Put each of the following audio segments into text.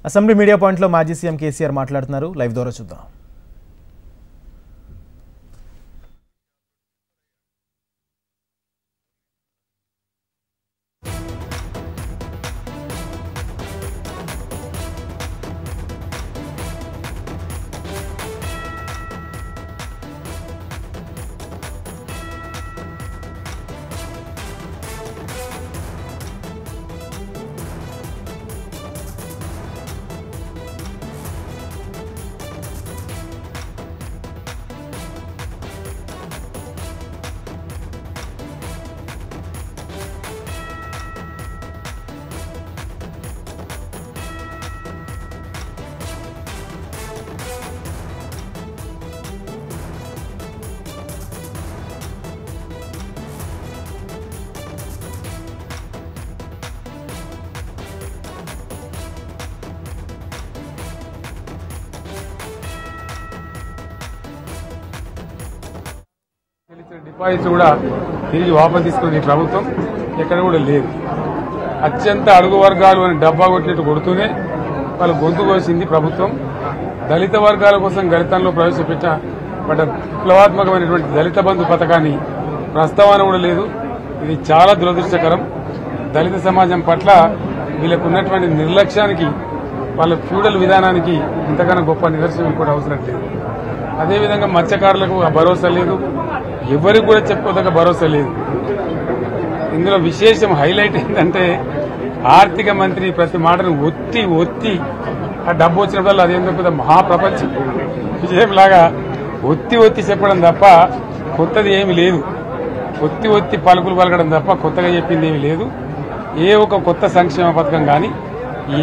Assembly media పాయింట్లో మాజీ CM KCR మాట్లాడుతున్నారు. లైవ్ ద్వారా చూద్దాం. డిపాజిట్ కూడా తిరిగి వాపసు తీసుకునే ప్రభుత్వం ఎక్కడ కూడా లేదు. అత్యంత అడుగు వర్గాలు అని డబ్బా కొట్టినట్టు కొడుతూనే వాళ్ళు గొంతు కోసింది ప్రభుత్వం. దళిత వర్గాల కోసం గళితంలో ప్రవేశపెట్టబడ్డ విప్లవాత్మకమైనటువంటి దళిత బంధు పథకాన్ని ప్రస్తావన కూడా లేదు. ఇది చాలా దురదృష్టకరం. దళిత సమాజం పట్ల వీళ్ళకు ఉన్నటువంటి నిర్లక్ష్యానికి, వాళ్ళ ఫ్యూడల్ విధానానికి ఇంతకన్నా గొప్ప నిదర్శనం కూడా అవసరం లేదు. అదేవిధంగా మత్స్యకారులకు భరోసా లేదు, ఎవరికి కూడా చెప్పుకోదగ్గ భరోసా లేదు. ఇందులో విశేషం హైలైట్ ఏంటంటే ఆర్థిక మంత్రి ప్రతి మాటను ఒత్తి ఆ డబ్బు వచ్చినప్పుడు అదేందో పెద్ద మహాప్రపంచం విషయంలాగా ఒత్తి చెప్పడం తప్ప కొత్తది ఏమి లేదు. ఒత్తి పలుకులు పలకడం తప్ప కొత్తగా చెప్పింది ఏమి లేదు. ఏ ఒక కొత్త సంక్షేమ పథకం కానీ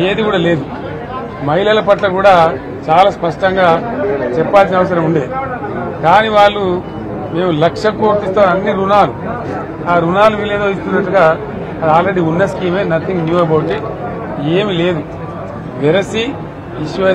ఏది కూడా లేదు. మహిళల పట్ల కూడా చాలా స్పష్టంగా చెప్పాల్సిన అవసరం ఉండే. కానీ వాళ్ళు మేము 1,00,000 కోట్లు ఇస్తాం అన్ని రుణాలు, ఆ రుణాలు వీళ్ళేదో ఇస్తున్నట్టుగా అది ఆల్రెడీ ఉన్న స్కీమే, నథింగ్ న్యూ అబౌట్ ఇట్, ఏమి లేదు. వెరసి ఇష్యూ